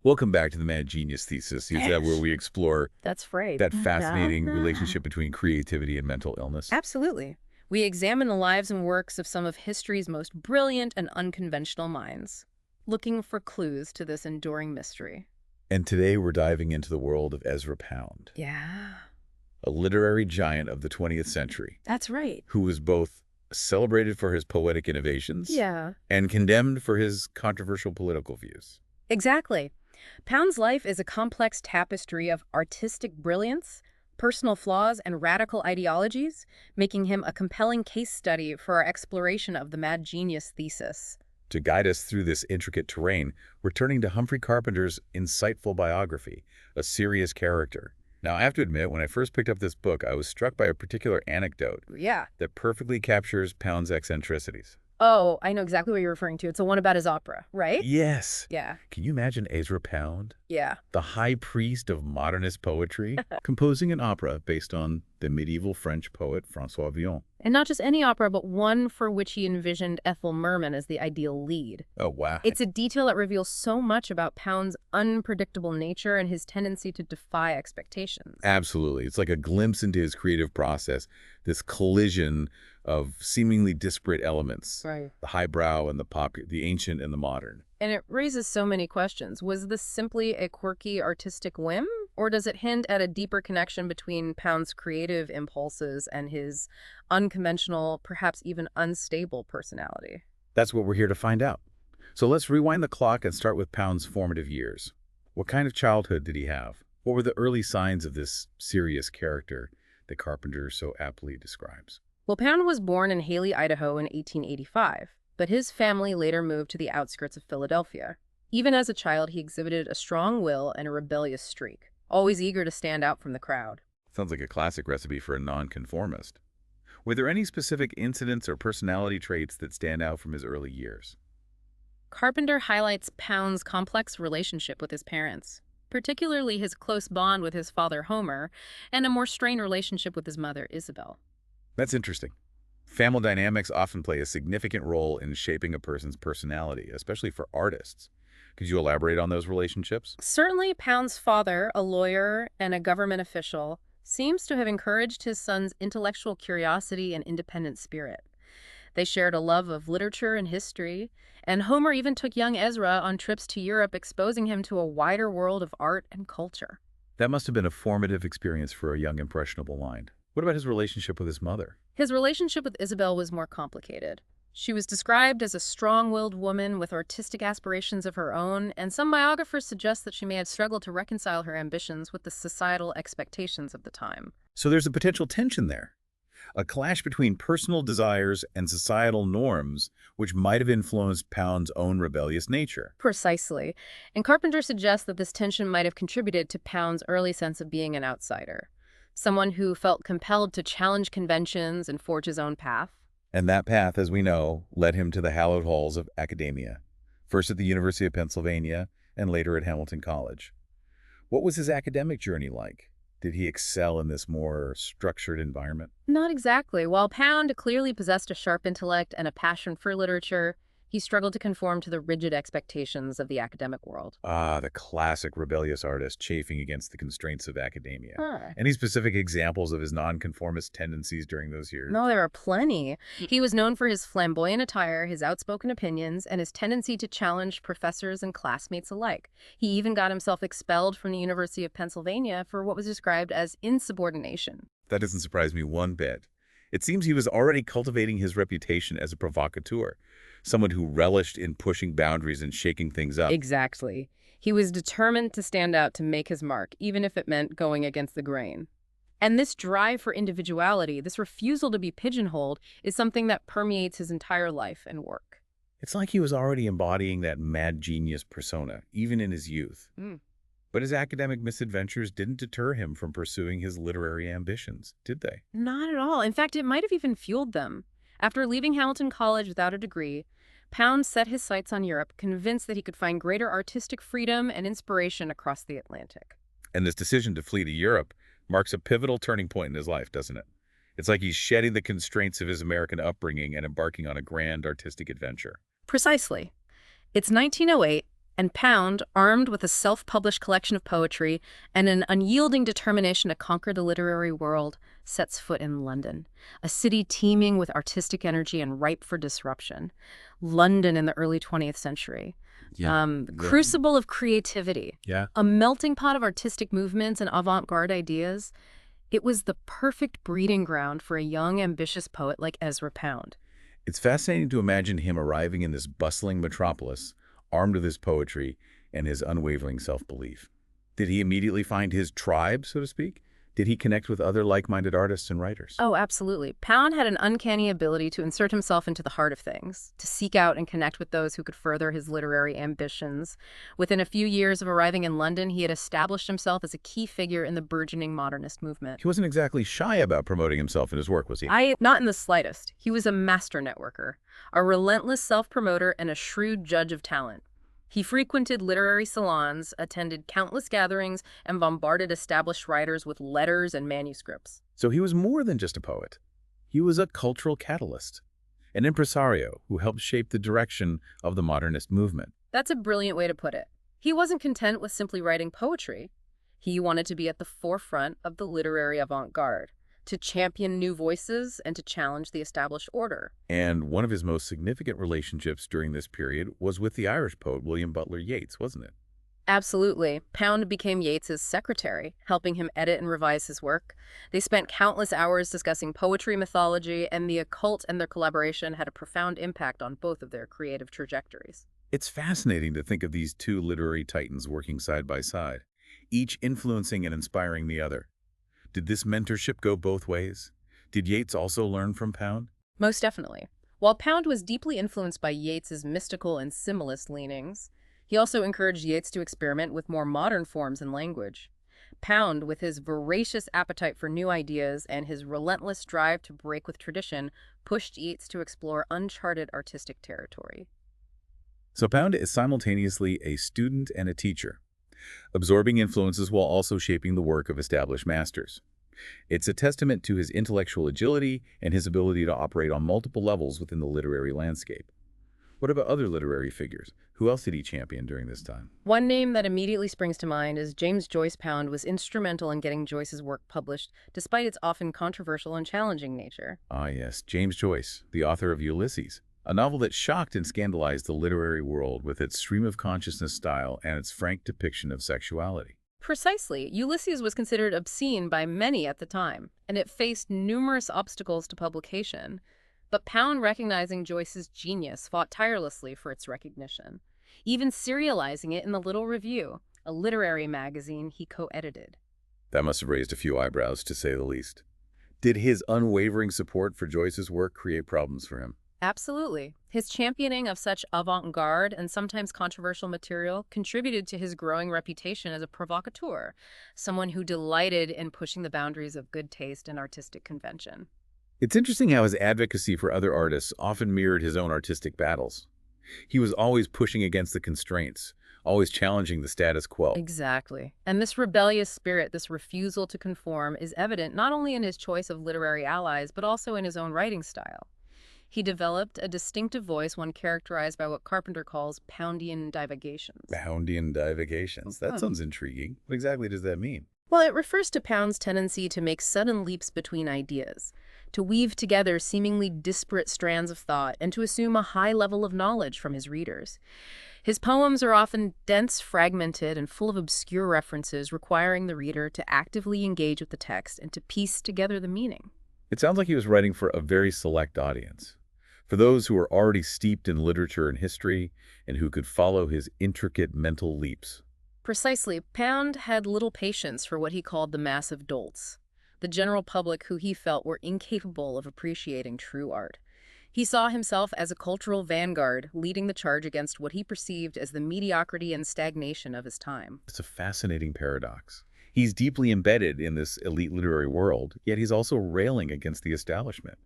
Welcome back to the Mad Genius Thesis. Is that where we explore That's right. that fascinating relationship between creativity and mental illness? Absolutely. We examine the lives and works of some of history's most brilliant and unconventional minds, looking for clues to this enduring mystery. And today we're diving into the world of Ezra Pound, Yeah, a literary giant of the 20th century, that's right. who was both celebrated for his poetic innovations Yeah, and condemned for his controversial political views. exactly. Pound's life is a complex tapestry of artistic brilliance, personal flaws, and radical ideologies, making him a compelling case study for our exploration of the Mad Genius Thesis. To guide us through this intricate terrain, we're turning to Humphrey Carpenter's insightful biography, A Serious Character. Now, I have to admit, when I first picked up this book, I was struck by a particular anecdote Yeah. that perfectly captures Pound's eccentricities. Oh, I know exactly what you're referring to. It's the one about his opera, right? Yes. Yeah. Can you imagine Ezra Pound, Yeah. the high priest of modernist poetry, composing an opera based on the medieval French poet François Villon? And not just any opera, but one for which he envisioned Ethel Merman as the ideal lead. Oh, wow. It's a detail that reveals so much about Pound's unpredictable nature and his tendency to defy expectations. Absolutely. It's like a glimpse into his creative process, this collision of seemingly disparate elements, Right. the highbrow and the popular, the ancient and the modern. And it raises so many questions. Was this simply a quirky artistic whim? Or does it hint at a deeper connection between Pound's creative impulses and his unconventional, perhaps even unstable personality? That's what we're here to find out. So let's rewind the clock and start with Pound's formative years. What kind of childhood did he have? What were the early signs of this serious character that Carpenter so aptly describes? Well, Pound was born in Haley, Idaho in 1885, but his family later moved to the outskirts of Philadelphia. Even as a child, he exhibited a strong will and a rebellious streak, always eager to stand out from the crowd. Sounds like a classic recipe for a nonconformist. Were there any specific incidents or personality traits that stand out from his early years? Carpenter highlights Pound's complex relationship with his parents, particularly his close bond with his father Homer, and a more strained relationship with his mother Isabel. That's interesting. Family dynamics often play a significant role in shaping a person's personality, especially for artists. Could you elaborate on those relationships? Certainly, Pound's father, a lawyer and a government official, seems to have encouraged his son's intellectual curiosity and independent spirit. They shared a love of literature and history, and Homer even took young Ezra on trips to Europe, exposing him to a wider world of art and culture. That must have been a formative experience for a young, impressionable mind. What about his relationship with his mother? His relationship with Isabel was more complicated. She was described as a strong-willed woman with artistic aspirations of her own, and some biographers suggest that she may have struggled to reconcile her ambitions with the societal expectations of the time. So there's a potential tension there. A clash between personal desires and societal norms, which might have influenced Pound's own rebellious nature. Precisely. And Carpenter suggests that this tension might have contributed to Pound's early sense of being an outsider, someone who felt compelled to challenge conventions and forge his own path. And that path, as we know, led him to the hallowed halls of academia, first at the University of Pennsylvania and later at Hamilton College. What was his academic journey like? Did he excel in this more structured environment? Not exactly. While Pound clearly possessed a sharp intellect and a passion for literature, he struggled to conform to the rigid expectations of the academic world. Ah, the classic rebellious artist chafing against the constraints of academia. Huh. Any specific examples of his nonconformist tendencies during those years? No, there are plenty. He was known for his flamboyant attire, his outspoken opinions, and his tendency to challenge professors and classmates alike. He even got himself expelled from the University of Pennsylvania for what was described as insubordination. That doesn't surprise me one bit. It seems he was already cultivating his reputation as a provocateur, someone who relished in pushing boundaries and shaking things up. Exactly. He was determined to stand out to make his mark, even if it meant going against the grain. And this drive for individuality, this refusal to be pigeonholed, is something that permeates his entire life and work. It's like he was already embodying that mad genius persona, even in his youth. But his academic misadventures didn't deter him from pursuing his literary ambitions, did they? Not at all. In fact, it might have even fueled them. After leaving Hamilton College without a degree, Pound set his sights on Europe, convinced that he could find greater artistic freedom and inspiration across the Atlantic. And this decision to flee to Europe marks a pivotal turning point in his life, doesn't it? It's like he's shedding the constraints of his American upbringing and embarking on a grand artistic adventure. Precisely. It's 1908, And Pound, armed with a self-published collection of poetry and an unyielding determination to conquer the literary world, sets foot in London, a city teeming with artistic energy and ripe for disruption. London in the early 20th century. The crucible of creativity. Yeah. A melting pot of artistic movements and avant-garde ideas. It was the perfect breeding ground for a young, ambitious poet like Ezra Pound. It's fascinating to imagine him arriving in this bustling metropolis, armed with his poetry and his unwavering self-belief. Did he immediately find his tribe, so to speak? Did he connect with other like-minded artists and writers? Oh, absolutely. Pound had an uncanny ability to insert himself into the heart of things, to seek out and connect with those who could further his literary ambitions. Within a few years of arriving in London, he had established himself as a key figure in the burgeoning modernist movement. He wasn't exactly shy about promoting himself in his work, was he? Not in the slightest. He was a master networker, a relentless self-promoter, and a shrewd judge of talent. He frequented literary salons, attended countless gatherings, and bombarded established writers with letters and manuscripts. So he was more than just a poet. He was a cultural catalyst, an impresario who helped shape the direction of the modernist movement. That's a brilliant way to put it. He wasn't content with simply writing poetry. He wanted to be at the forefront of the literary avant-garde, to champion new voices and to challenge the established order. And one of his most significant relationships during this period was with the Irish poet William Butler Yeats, wasn't it? Absolutely. Pound became Yeats's secretary, helping him edit and revise his work. They spent countless hours discussing poetry, mythology, and the occult, and their collaboration had a profound impact on both of their creative trajectories. It's fascinating to think of these two literary titans working side by side, each influencing and inspiring the other. Did this mentorship go both ways? Did Yeats also learn from Pound? Most definitely. While Pound was deeply influenced by Yeats's mystical and symbolist leanings, he also encouraged Yeats to experiment with more modern forms and language. Pound, with his voracious appetite for new ideas and his relentless drive to break with tradition, pushed Yeats to explore uncharted artistic territory. So Pound is simultaneously a student and a teacher, absorbing influences while also shaping the work of established masters. It's a testament to his intellectual agility and his ability to operate on multiple levels within the literary landscape. What about other literary figures? Who else did he champion during this time? One name that immediately springs to mind is James Joyce. Pound was instrumental in getting Joyce's work published, despite its often controversial and challenging nature. Ah, yes, James Joyce, the author of Ulysses, a novel that shocked and scandalized the literary world with its stream of consciousness style and its frank depiction of sexuality. Precisely. Ulysses was considered obscene by many at the time, and it faced numerous obstacles to publication. But Pound, recognizing Joyce's genius, fought tirelessly for its recognition, even serializing it in the Little Review, a literary magazine he co-edited. That must have raised a few eyebrows, to say the least. Did his unwavering support for Joyce's work create problems for him? Absolutely. His championing of such avant-garde and sometimes controversial material contributed to his growing reputation as a provocateur, someone who delighted in pushing the boundaries of good taste and artistic convention. It's interesting how his advocacy for other artists often mirrored his own artistic battles. He was always pushing against the constraints, always challenging the status quo. Exactly. And this rebellious spirit, this refusal to conform, is evident not only in his choice of literary allies, but also in his own writing style. He developed a distinctive voice, one characterized by what Carpenter calls Poundian divagations. Poundian divagations. That sounds intriguing. What exactly does that mean? Well, it refers to Pound's tendency to make sudden leaps between ideas, to weave together seemingly disparate strands of thought, and to assume a high level of knowledge from his readers. His poems are often dense, fragmented, and full of obscure references, requiring the reader to actively engage with the text and to piece together the meaning. It sounds like he was writing for a very select audience, for those who were already steeped in literature and history and who could follow his intricate mental leaps. Precisely. Pound had little patience for what he called the massive dolts, the general public who he felt were incapable of appreciating true art. He saw himself as a cultural vanguard, leading the charge against what he perceived as the mediocrity and stagnation of his time. It's a fascinating paradox. He's deeply embedded in this elite literary world, yet he's also railing against the establishment.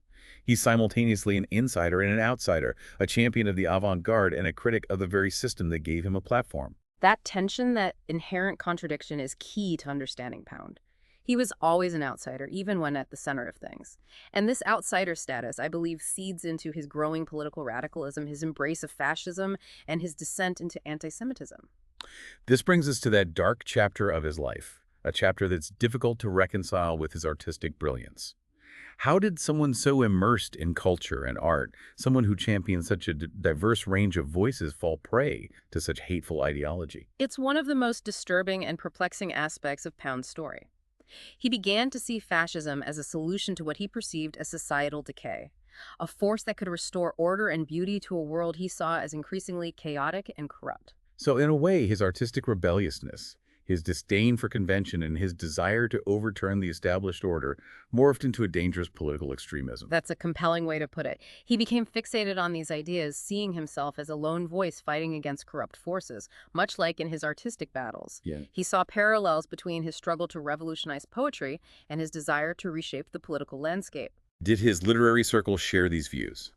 He's simultaneously an insider and an outsider, a champion of the avant-garde and a critic of the very system that gave him a platform. That tension, that inherent contradiction, is key to understanding Pound. He was always an outsider, even when at the center of things. And this outsider status, I believe, seeds into his growing political radicalism, his embrace of fascism, and his descent into anti-Semitism. This brings us to that dark chapter of his life, a chapter that's difficult to reconcile with his artistic brilliance. How did someone so immersed in culture and art, someone who champions such a diverse range of voices, fall prey to such hateful ideology? It's one of the most disturbing and perplexing aspects of Pound's story. He began to see fascism as a solution to what he perceived as societal decay, a force that could restore order and beauty to a world he saw as increasingly chaotic and corrupt. So in a way, his artistic rebelliousness, his disdain for convention, and his desire to overturn the established order morphed into a dangerous political extremism. That's a compelling way to put it. He became fixated on these ideas, seeing himself as a lone voice fighting against corrupt forces, much like in his artistic battles. Yeah. He saw parallels between his struggle to revolutionize poetry and his desire to reshape the political landscape. Did his literary circle share these views?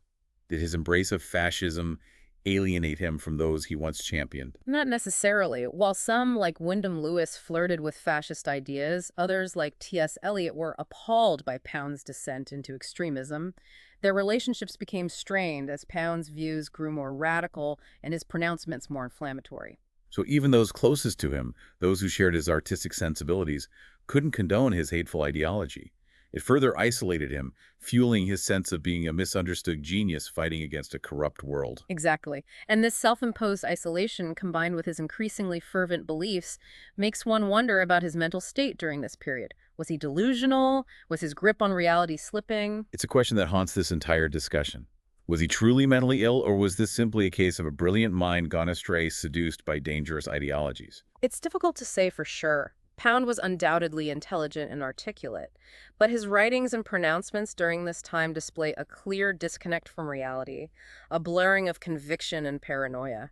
Did his embrace of fascism alienate him from those he once championed? Not necessarily. While some, like Wyndham Lewis, flirted with fascist ideas, others, like T.S. Eliot, were appalled by Pound's descent into extremism. Their relationships became strained as Pound's views grew more radical and his pronouncements more inflammatory. So even those closest to him, those who shared his artistic sensibilities, couldn't condone his hateful ideology. It further isolated him, fueling his sense of being a misunderstood genius fighting against a corrupt world. Exactly. And this self-imposed isolation, combined with his increasingly fervent beliefs, makes one wonder about his mental state during this period. Was he delusional? Was his grip on reality slipping? It's a question that haunts this entire discussion. Was he truly mentally ill, or was this simply a case of a brilliant mind gone astray, seduced by dangerous ideologies? It's difficult to say for sure. Pound was undoubtedly intelligent and articulate, but his writings and pronouncements during this time display a clear disconnect from reality, a blurring of conviction and paranoia.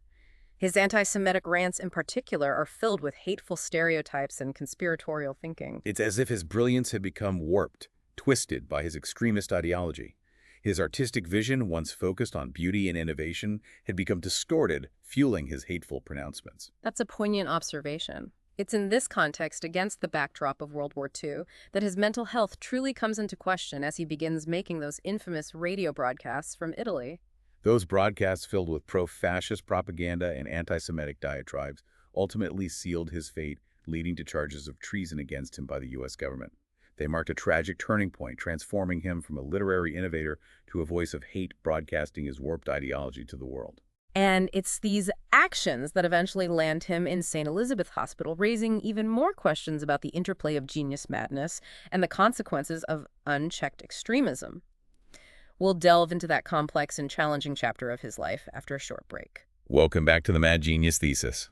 His anti-Semitic rants in particular are filled with hateful stereotypes and conspiratorial thinking. It's as if his brilliance had become warped, twisted by his extremist ideology. His artistic vision, once focused on beauty and innovation, had become distorted, fueling his hateful pronouncements. That's a poignant observation. It's in this context, against the backdrop of World War II, that his mental health truly comes into question as he begins making those infamous radio broadcasts from Italy. Those broadcasts, filled with pro-fascist propaganda and anti-Semitic diatribes, ultimately sealed his fate, leading to charges of treason against him by the U.S. government. They marked a tragic turning point, transforming him from a literary innovator to a voice of hate, broadcasting his warped ideology to the world. And it's these actions that eventually land him in St. Elizabeth Hospital, raising even more questions about the interplay of genius madness and the consequences of unchecked extremism. We'll delve into that complex and challenging chapter of his life after a short break. Welcome back to the Mad Genius Thesis.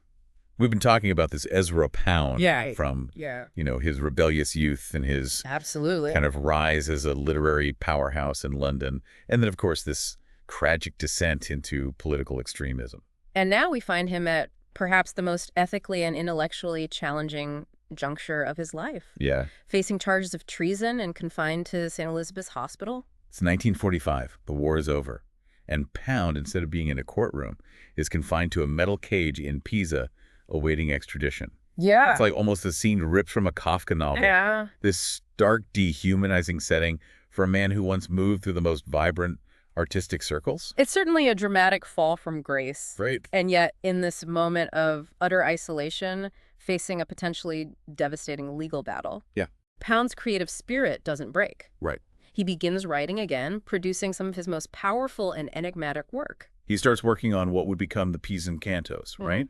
We've been talking about this Ezra Pound from, his rebellious youth and his kind of rise as a literary powerhouse in London. And then, of course, this tragic descent into political extremism. And now we find him at perhaps the most ethically and intellectually challenging juncture of his life. Yeah. Facing charges of treason and confined to St. Elizabeth's Hospital. It's 1945. The war is over. And Pound, instead of being in a courtroom, is confined to a metal cage in Pisa, awaiting extradition. Yeah. It's like almost a scene ripped from a Kafka novel. Yeah. This stark, dehumanizing setting for a man who once moved through the most vibrant artistic circles. It's certainly a dramatic fall from grace. Right. And yet, in this moment of utter isolation, facing a potentially devastating legal battle, Yeah. Pound's creative spirit doesn't break. Right. He begins writing again, producing some of his most powerful and enigmatic work. He starts working on what would become the Pisan Cantos, right?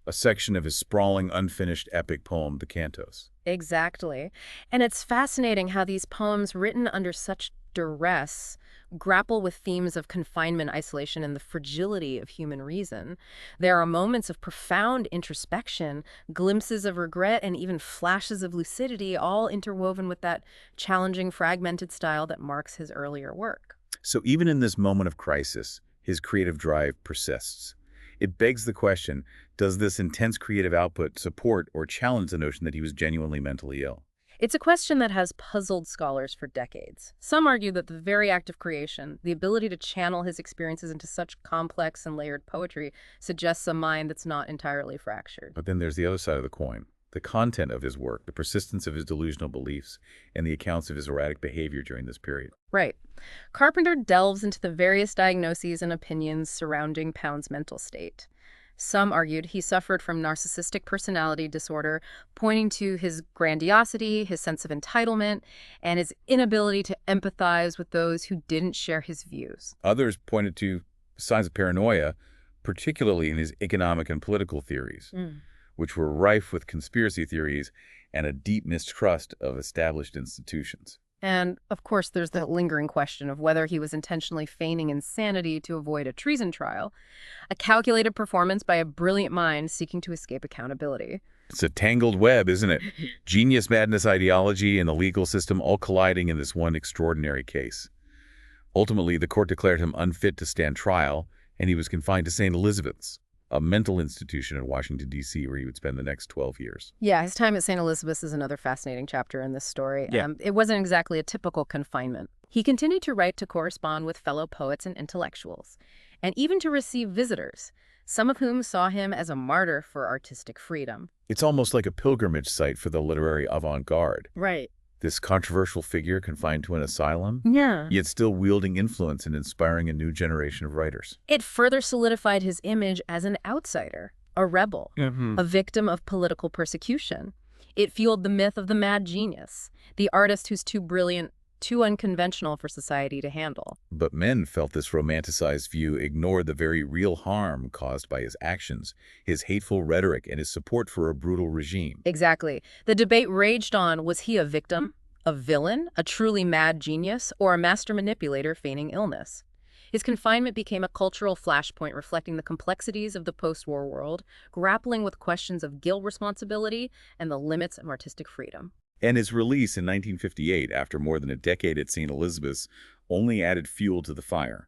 A section of his sprawling, unfinished epic poem, the Cantos. Exactly. And it's fascinating how these poems, written under such duress, grapple with themes of confinement, isolation, and the fragility of human reason. There are moments of profound introspection, glimpses of regret, and even flashes of lucidity, all interwoven with that challenging, fragmented style that marks his earlier work. So even in this moment of crisis, his creative drive persists. It begs the question, does this intense creative output support or challenge the notion that he was genuinely mentally ill? It's a question that has puzzled scholars for decades. Some argue that the very act of creation, the ability to channel his experiences into such complex and layered poetry, suggests a mind that's not entirely fractured. But then there's the other side of the coin. the content of his work, the persistence of his delusional beliefs, and the accounts of his erratic behavior during this period. Right. Carpenter delves into the various diagnoses and opinions surrounding Pound's mental state. Some argued he suffered from narcissistic personality disorder, pointing to his grandiosity, his sense of entitlement, and his inability to empathize with those who didn't share his views. Others pointed to signs of paranoia, particularly in his economic and political theories, which were rife with conspiracy theories and a deep mistrust of established institutions. And, of course, there's the lingering question of whether he was intentionally feigning insanity to avoid a treason trial, a calculated performance by a brilliant mind seeking to escape accountability. It's a tangled web, isn't it? Genius, madness, ideology, and the legal system all colliding in this one extraordinary case. Ultimately, the court declared him unfit to stand trial, and he was confined to St. Elizabeth's, a mental institution in Washington, D.C., where he would spend the next 12 years. Yeah, his time at St. Elizabeth's is another fascinating chapter in this story. Yeah. It wasn't exactly a typical confinement. He continued to write, to correspond with fellow poets and intellectuals, and even to receive visitors, some of whom saw him as a martyr for artistic freedom. It's almost like a pilgrimage site for the literary avant-garde. Right. This controversial figure confined to an asylum, Yeah. yet still wielding influence and inspiring a new generation of writers. It further solidified his image as an outsider, a rebel, a victim of political persecution. It fueled the myth of the mad genius, the artist who's too brilliant, too unconventional for society to handle. But men felt this romanticized view ignored the very real harm caused by his actions, his hateful rhetoric, and his support for a brutal regime. Exactly. The debate raged on: was he a victim, a villain, a truly mad genius, or a master manipulator feigning illness? His confinement became a cultural flashpoint reflecting the complexities of the post-war world, grappling with questions of guilt responsibility and the limits of artistic freedom. And his release in 1958, after more than a decade at St. Elizabeth's, only added fuel to the fire.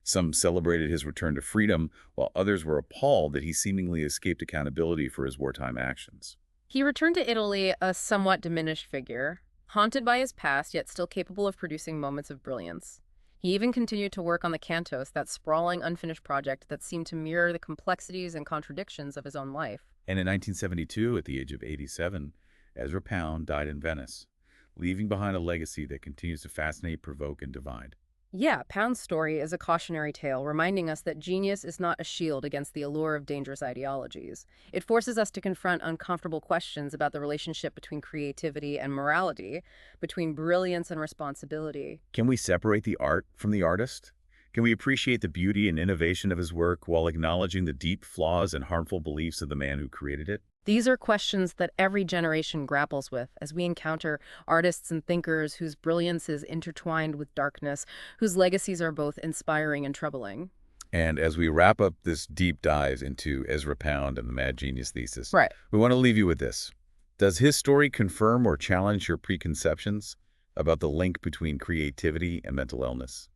Some celebrated his return to freedom, while others were appalled that he seemingly escaped accountability for his wartime actions. He returned to Italy a somewhat diminished figure, haunted by his past, yet still capable of producing moments of brilliance. He even continued to work on the Cantos, that sprawling, unfinished project that seemed to mirror the complexities and contradictions of his own life. And in 1972, at the age of 87, Ezra Pound died in Venice, leaving behind a legacy that continues to fascinate, provoke, and divide. Yeah, Pound's story is a cautionary tale, reminding us that genius is not a shield against the allure of dangerous ideologies. It forces us to confront uncomfortable questions about the relationship between creativity and morality, between brilliance and responsibility. Can we separate the art from the artist? Can we appreciate the beauty and innovation of his work while acknowledging the deep flaws and harmful beliefs of the man who created it? These are questions that every generation grapples with as we encounter artists and thinkers whose brilliance is intertwined with darkness, whose legacies are both inspiring and troubling. And as we wrap up this deep dive into Ezra Pound and the Mad Genius Thesis, Right. we want to leave you with this. Does his story confirm or challenge your preconceptions about the link between creativity and mental illness?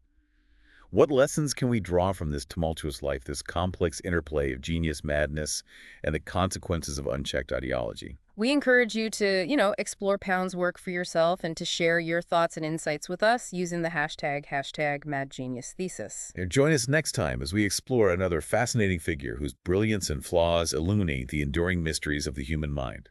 What lessons can we draw from this tumultuous life, this complex interplay of genius, madness, and the consequences of unchecked ideology? We encourage you to, explore Pound's work for yourself and to share your thoughts and insights with us using the hashtag #MadGeniusThesis. And join us next time as we explore another fascinating figure whose brilliance and flaws illuminate the enduring mysteries of the human mind.